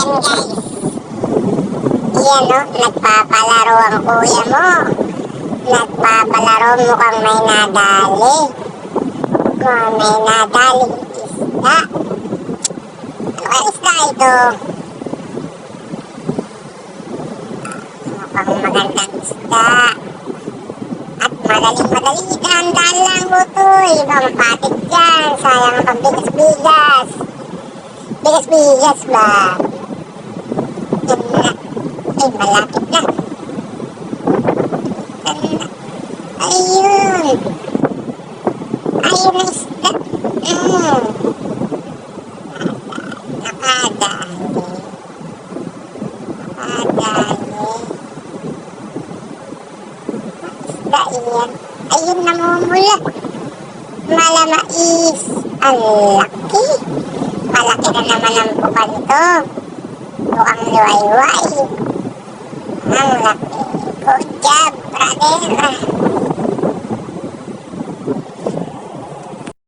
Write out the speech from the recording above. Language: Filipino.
Ayan guys. Yan o, nagpapalaro ang kuya mo. Nagpapalaro, mukhang may nadali. Mukhang may nadaling isda. Ano kaya isda ito? Mukhang magandang isda. At madaling idahan-dahan lang utoy. Baka mapatik dyan. Sayang ang pambigas-bigas. Bigas-bigas ba? Yan na. Ay, malapit na. Ayun. Ayun ang isda. Nakadali. Isda iyan. Ayun, namumula. Malamais. Ang laki. Malaki na naman ang buka nito. Mukhang luway-way. Ang laki. Good job, brother.